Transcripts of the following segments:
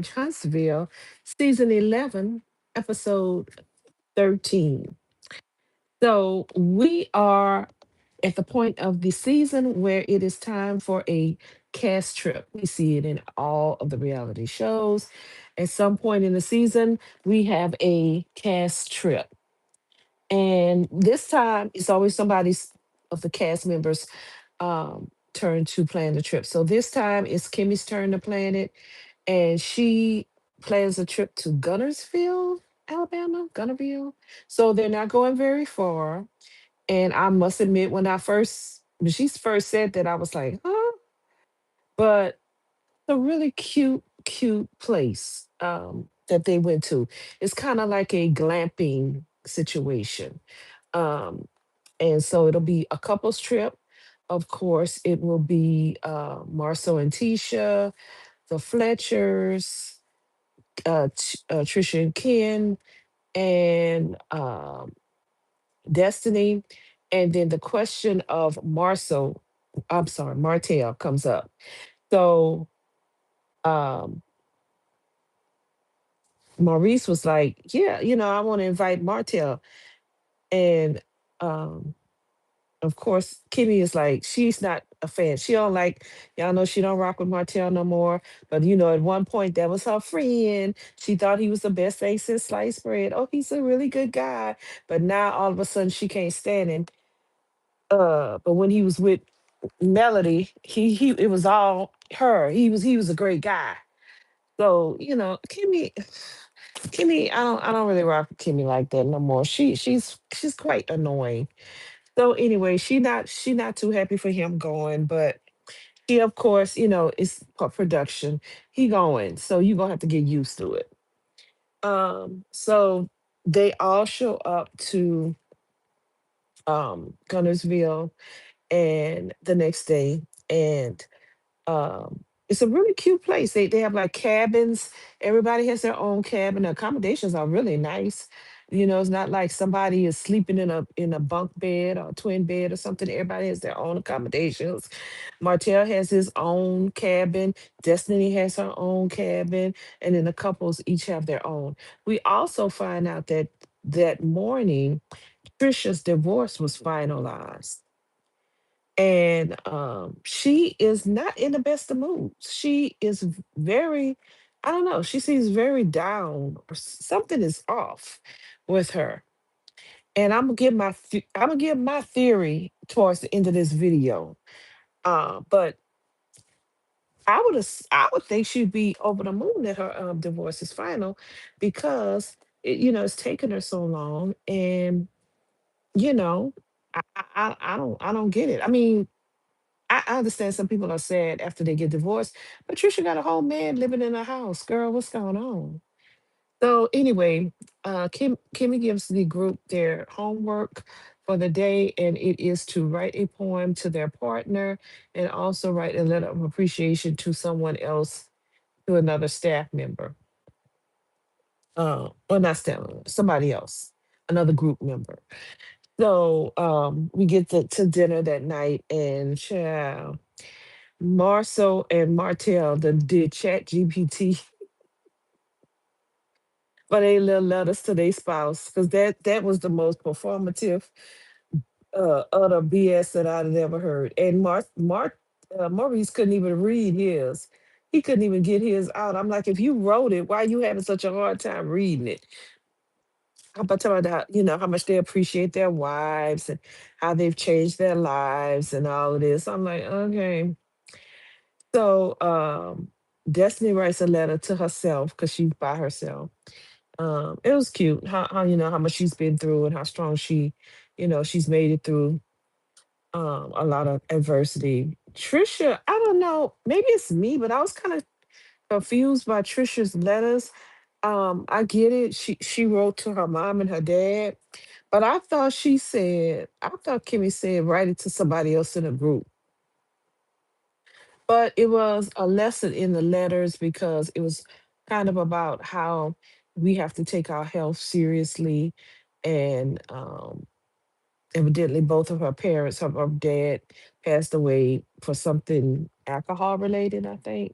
Huntsville, season 11, episode 13. So we are at the point of the season where it is time for a cast trip. We see it in all of the reality shows. At some point in the season, we have a cast trip. And this time, it's always somebody's of the cast members' turn to plan the trip. So this time, it's Kimmy's turn to plan it, and she plans a trip to Gunnersville, Alabama, Gunnerville. So they're not going very far. And I must admit, when she first said that, I was like, huh? But a really cute place that they went to. It's kind of like a glamping situation. Um, and so it'll be a couple's trip. Of course, it will be Marcel and Tisha, the Fletchers, Trisha and Ken, and Destiny. And then the question of Martell comes up. So um, Maurice was like, yeah, I want to invite Martell. And um, of course, Kimmy is like, she's not a fan. She don't like, y'all know she don't rock with Martell no more. But at one point that was her friend. She thought he was the best thing since sliced bread. Oh, he's a really good guy. But now all of a sudden she can't stand him. But when he was with Melody, he it was all her. He was a great guy. So, Kimmy, I don't really rock with Kimmy like that no more. She's quite annoying. So anyway, she not too happy for him going, but he of course, it's production. He going, so you gonna have to get used to it. So they all show up to Gunnersville and the next day, and it's a really cute place. They have like cabins. Everybody has their own cabin. The accommodations are really nice. It's not like somebody is sleeping in a bunk bed or a twin bed or something. Everybody has their own accommodations. Martell has his own cabin. Destiny has her own cabin, and then the couples each have their own. We also find out that that morning Trisha's divorce was finalized, and she is not in the best of moods. She is very, I don't know, she seems very down, or something is off with her. And I'm gonna give my theory towards the end of this video. But I would think she'd be over the moon that her divorce is final, because it's taken her so long. And you know I don't get it. I mean, I understand some people are sad after they get divorced, but Trisha got a whole man living in her house. Girl, what's going on? So anyway, Kimmy gives the group their homework for the day, and it is to write a poem to their partner and also write a letter of appreciation to someone else, to another staff member. Or not staff, somebody else, another group member. So we get to dinner that night, and child, Marceau and Martell did Chat GPT for their little letters to their spouse, because that was the most performative utter BS that I'd ever heard. And Maurice couldn't even read his. He couldn't even get his out. I'm like, if you wrote it, why are you having such a hard time reading it? How about talking about how much they appreciate their wives and how they've changed their lives and all of this. I'm like, okay. So Destiny writes a letter to herself because she's by herself. It was cute how how much she's been through and how strong she's made it through a lot of adversity. Trisha, I don't know, maybe it's me, but I was kind of confused by Trisha's letters. I get it. She wrote to her mom and her dad, but I thought Kimmy said write it to somebody else in the group. But it was a lesson in the letters, because it was kind of about how we have to take our health seriously. And evidently both of her parents, her dad passed away for something alcohol related, I think.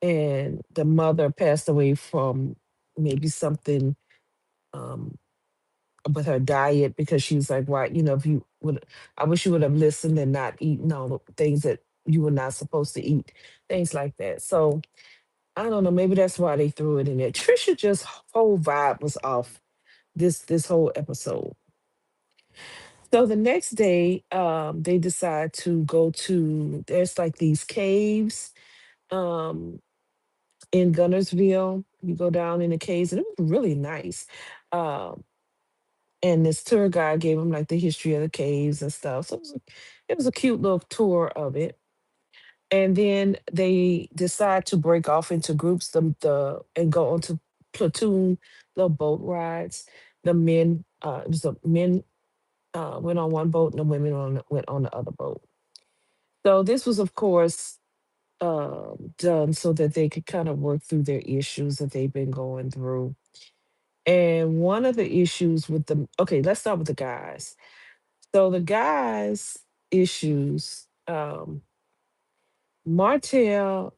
and the mother passed away from maybe something um, with her diet because she was like, "Why, if you would, I wish you would have listened and not eaten all the things that you were not supposed to eat, things like that." So I don't know. Maybe that's why they threw it in there. Trisha just whole vibe was off this whole episode. So the next day, they decide to go to there's like these caves um in Gunnersville. You go down in the caves, and it was really nice. Um, and this tour guide gave them like the history of the caves and stuff. So it was a cute little tour of it. And then they decide to break off into groups, and go on to platoon little boat rides. The men, it was the men went on one boat, and the women went on the other boat. So this was, of course, done so that they could kind of work through their issues that they've been going through. And one of the issues with the okay, let's start with the guys. So the guys' issues, Martell,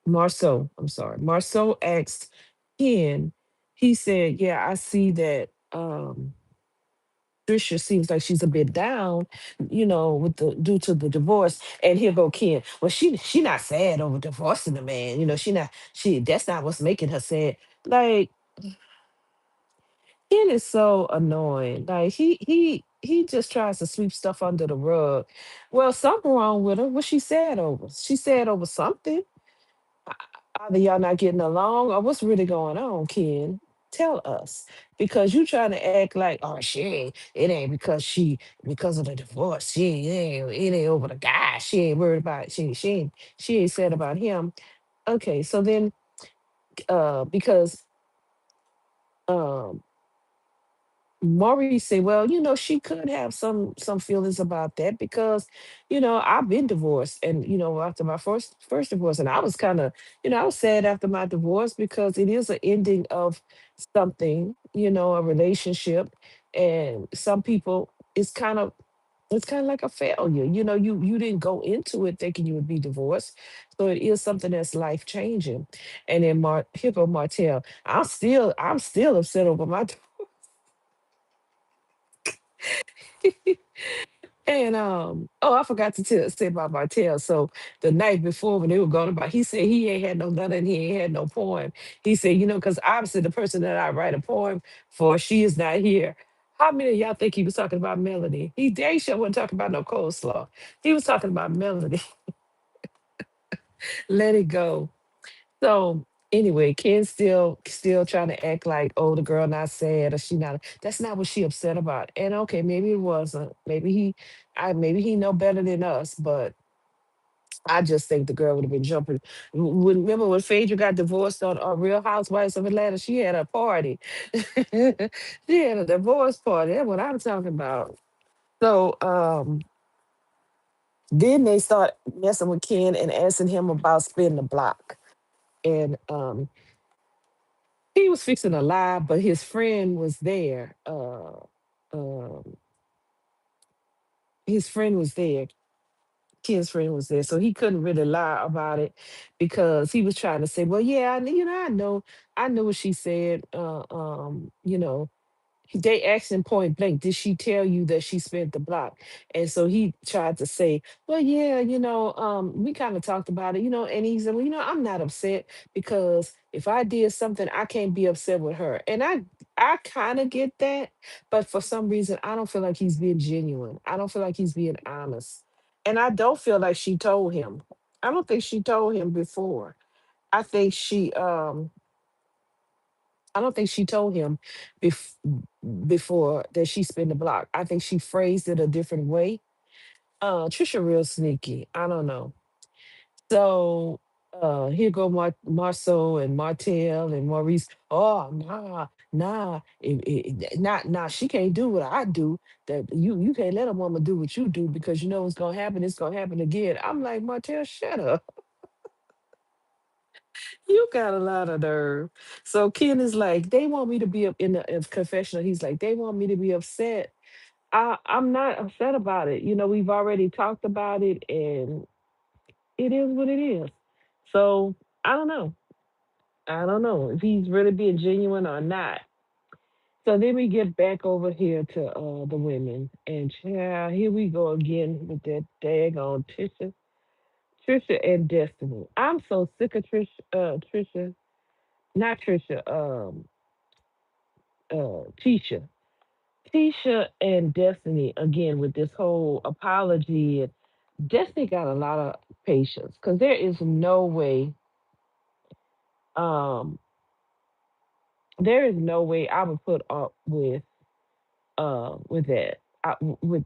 Marceau, I'm sorry, Marceau asked Ken, he said, "Yeah, I see that Trisha seems like she's a bit down, with the due to the divorce." And here go Ken. Well, she not sad over divorcing the man. She that's not what's making her sad. Like, Ken is so annoying. Like he just tries to sweep stuff under the rug. Well, something wrong with her. What she said over? She said over something. Either y'all not getting along or what's really going on, Ken? Tell us. Because you trying to act like, oh, it ain't because of the divorce. It ain't over the guy. She ain't worried about, she ain't said about him. Okay, so then, because, um, Maurice said, "Well, she could have some feelings about that because, I've been divorced, and after my first divorce, and I was kind of, I was sad after my divorce because it is an ending of something, a relationship, and some people it's kind of like a failure. You didn't go into it thinking you would be divorced, so it is something that's life changing." And then Hippo Martell, I'm still upset over my And oh, I forgot to say about Martell. So the night before when they were going about, he said he ain't had no nothing, he ain't had no poem. He said, because obviously the person that I write a poem for, she is not here. How many of y'all think he was talking about Melody? He day sure wasn't talking about no coleslaw. He was talking about Melody. Let it go. So anyway, Ken's still trying to act like, oh, the girl not sad or she not. That's not what she upset about. And okay, maybe it wasn't. Maybe he know better than us. But I just think the girl would have been jumping. Remember when Phaedra got divorced on Real Housewives of Atlanta? She had a party. She had a divorce party. That's what I'm talking about. So then they start messing with Ken and asking him about spinning the block. And he was fixing a lie, but his friend was there. Um, his friend was there. Ken's friend was there, so he couldn't really lie about it because he was trying to say, "Well, yeah, I know what she said." They asked him point blank, "Did she tell you that she spent the block?" And so he tried to say, "Well, yeah, we kind of talked about it, and he said, "Well, I'm not upset because if I did something, I can't be upset with her." And I kind of get that, but for some reason, I don't feel like he's being genuine. I don't feel like he's being honest. And I don't feel like she told him. I don't think she told him before. I think she I don't think she told him bef- before that she spin the block. I think she phrased it a different way. Trisha real sneaky. I don't know. So here go Marceau and Martell and Maurice. Oh nah. Nah. She can't do what I do. That you can't let a woman do what you do because you know what's gonna happen. It's gonna happen again. I'm like, Martell, shut up. You got a lot of nerve. So Ken is like, they want me to be up in the confessional. He's like, they want me to be upset. I'm not upset about it. We've already talked about it, and it is what it is. So I don't know. I don't know if he's really being genuine or not. So then we get back over here to the women, and child, here we go again with that daggone Trisha and Destiny. I'm so sick of Trisha, not Trisha, Tisha. Tisha and Destiny again with this whole apology. And Destiny got a lot of patience because there is no way, um, there is no way I would put up with that. With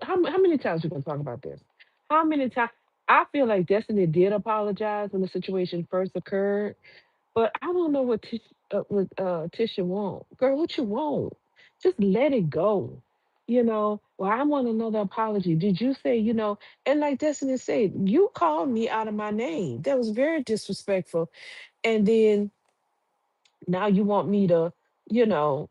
how many times we gonna talk about this? How many times? I feel like Destiny did apologize when the situation first occurred, but I don't know what Tisha want. Girl, what you want? Just let it go. Well, I want another apology. Did you say, and like Destiny said, you called me out of my name. That was very disrespectful. And then now you want me to, you know,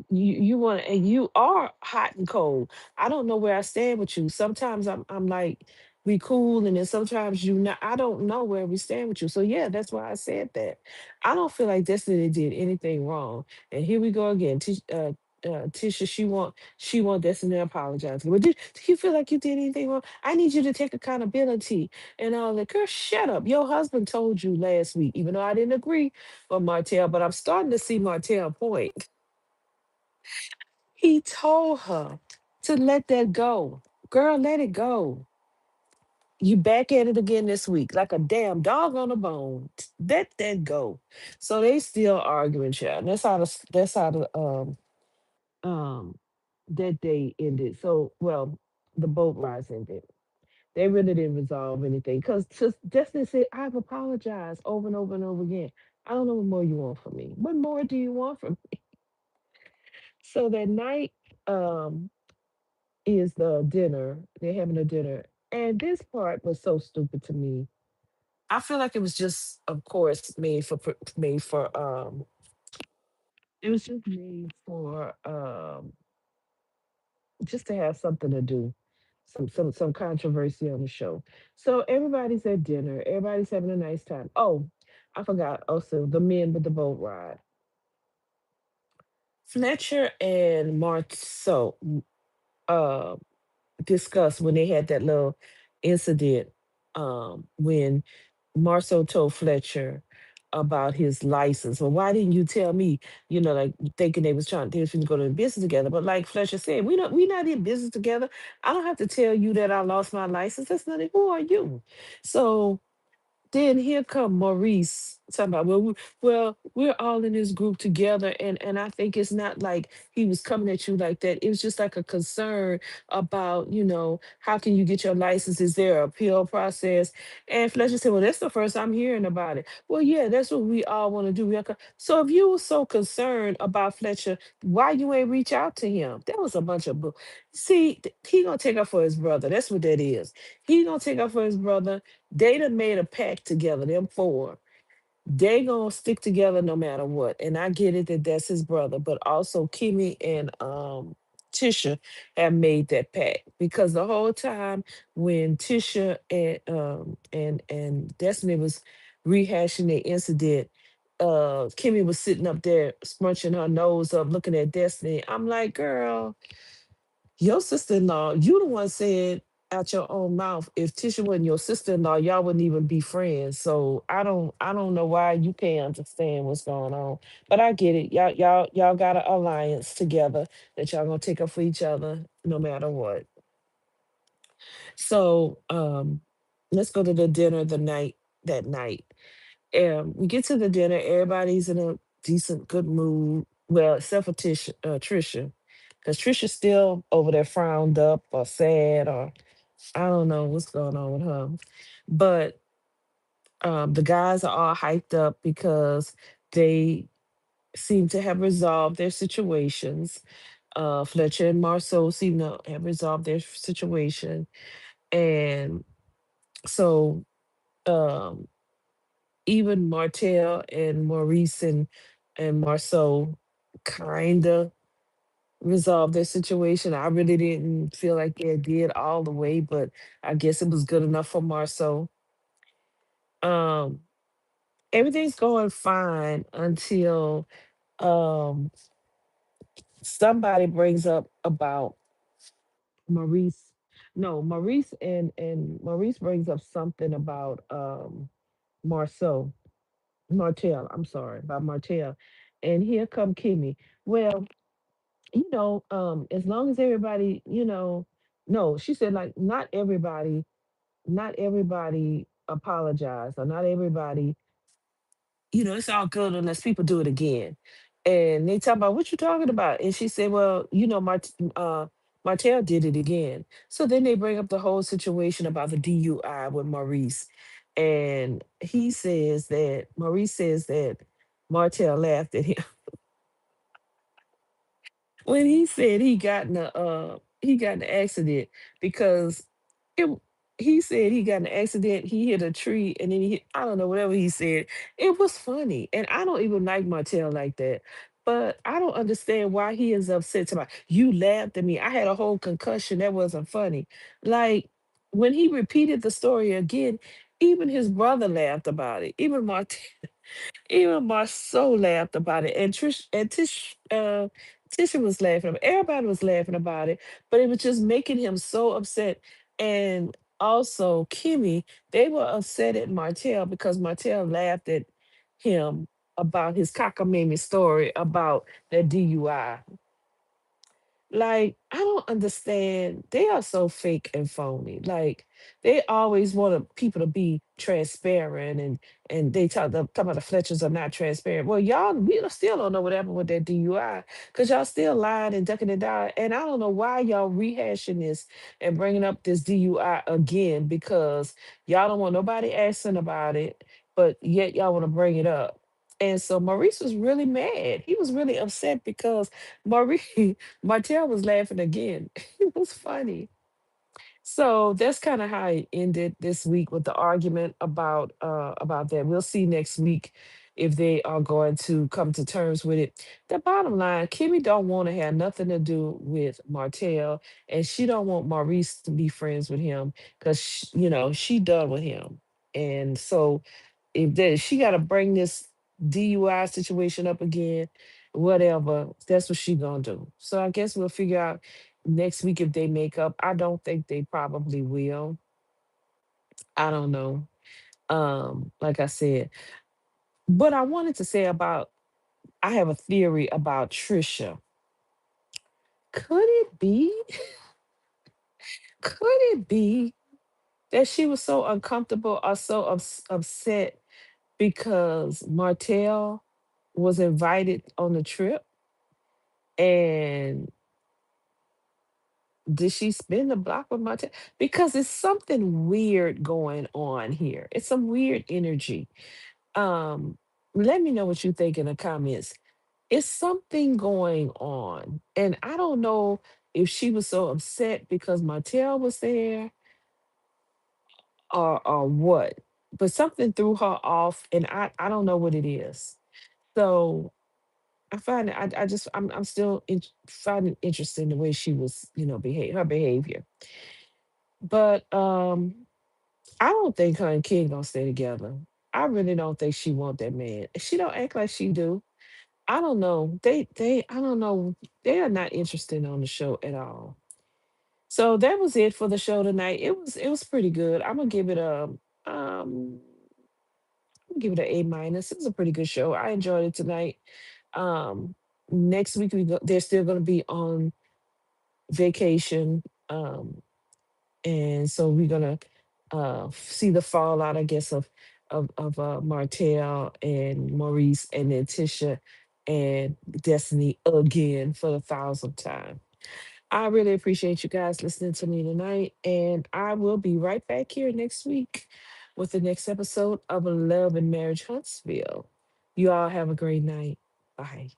you want and you are hot and cold. I don't know where I stand with you. Sometimes I'm like we cool, and then sometimes you not. I don't know where we stand with you. So yeah, that's why I said that. I don't feel like Destiny did anything wrong. And here we go again. Tisha, she want Destiny to apologize. But do you feel like you did anything wrong? I need you to take accountability and all that. Girl, shut up. Your husband told you last week, even though I didn't agree with Martell, but I'm starting to see Martell point. He told her to let that go. Girl, let it go. You back at it again this week, like a damn dog on a bone. Let that go. So they still arguing, child. That's how the um that day ended. So well, the boat rides ended. They really didn't resolve anything. Because Destiny said, I've apologized over and over and over again. I don't know what more you want from me. What more do you want from me? So that night, um, is the dinner. They're having a dinner. And this part was so stupid to me. I feel like it was just, of course, it was just made for just to have something to do. Some controversy on the show. So everybody's at dinner, everybody's having a nice time. Oh, I forgot also the men with the boat ride. Fletcher and Marceau uh discussed when they had that little incident when Marceau told Fletcher about his license. Well, why didn't you tell me? Like thinking they was going to go to business together. But like Fletcher said, we not in business together. I don't have to tell you that I lost my license. That's nothing. Who are you? So then here come Maurice talking about we're all in this group together, and I think it's not like he was coming at you like that. It was just like a concern about how can you get your license? Is there a appeal process? And Fletcher said, well, that's the first I'm hearing about it. Well, yeah, that's what we all want to do. So if you were so concerned about Fletcher, why you ain't reach out to him? That was a bunch of See, he gonna take up for his brother. That's what that is. He gonna take up for his brother. They done made a pact together, them four. They gonna stick together no matter what. And I get it that that's his brother, but also Kimmy and Tisha have made that pact because the whole time when Tisha and Destiny was rehashing the incident, Kimmy was sitting up there scrunching her nose up, looking at Destiny. I'm like, girl, your sister-in-law, you the one said out your own mouth, if Tisha wasn't your sister-in-law, y'all wouldn't even be friends. So I don't know why you can't understand what's going on. But I get it. Y'all got an alliance together that y'all gonna take up for each other no matter what. So let's go to the dinner that night. We get to the dinner, everybody's in a decent, good mood. Well, except for Trisha, because Trisha's still over there frowned up or sad, or I don't know what's going on with her. But the guys are all hyped up because they seem to have resolved their situations. Fletcher and Marceau seem to have resolved their situation, and so um, even Martell and Maurice and Marceau kinda resolve their situation. I really didn't feel like they did all the way, but I guess it was good enough for Marceau. Um, Everything's going fine until um somebody brings up about Maurice. No, Maurice and Maurice brings up something about Marceau. Martell, I'm sorry, about Martell. And here come Kimmy. Well, as long as everybody, no, she said like not everybody apologize, or not everybody, it's all good unless people do it again. And they talk about what you talking about. And she said, well, Martell did it again. So then they bring up the whole situation about the DUI with Maurice. And Maurice says that Martell laughed at him when he said he got in an accident because it he said he got in an accident, he hit a tree, and then he hit, I don't know, whatever he said. It was funny. And I don't even like Martell like that. But I don't understand why he is upset about you laughed at me. I had a whole concussion. That wasn't funny. Like when he repeated the story again, even his brother laughed about it. Even Marceau laughed about it, and Tisha was laughing. Everybody was laughing about it, but it was just making him so upset. And also Kimmy, they were upset at Martell because Martell laughed at him about his cockamamie story about that DUI. Like, I don't understand. They are so fake and phony. Like, they always want people to be transparent, and they talk about the Fletchers are not transparent. Well, y'all, we still don't know what happened with that DUI because y'all still lying and ducking and down. And I don't know why y'all rehashing this and bringing up this DUI again because y'all don't want nobody asking about it, but yet y'all want to bring it up. And so Maurice was really mad. He was really upset because Maurice Martell was laughing again. It was funny. So that's kind of how it ended this week with the argument about that. We'll see next week if they are going to come to terms with it. The bottom line, Kimmy don't want to have nothing to do with Martell, and she don't want Maurice to be friends with him because she done with him. And so if she got to bring this DUI situation up again, whatever, that's what she gonna do. So I guess we'll figure out next week if they make up. I don't think they probably will. I don't know. Like I said, but I wanted to say about I have a theory about Trisha. Could it be? Could it be that she was so uncomfortable or so upset because Martell was invited on the trip, and did she spin the block with Martell? Because it's something weird going on here. It's some weird energy. Um, Let me know what you think in the comments. It's something going on. And I don't know if she was so upset because Martell was there, or what. But something threw her off, and I don't know what it is. So I find it, I just I'm still finding interesting the way she was, behave her behavior. But I don't think her and King gonna stay together. I really don't think she want that man. She don't act like she do. I don't know. I don't know. They are not interested on the show at all. So that was it for the show tonight. It was pretty good. I'm gonna give it um a minus. It was a pretty good show. I enjoyed it tonight. Um Next week they're still gonna be on vacation. And so we're gonna see the fallout, I guess, of Martell and Maurice, and then Tisha and Destiny again for the thousandth time. I really appreciate you guys listening to me tonight, and I will be right back here next week with the next episode of Love and Marriage Huntsville. You all have a great night. Bye.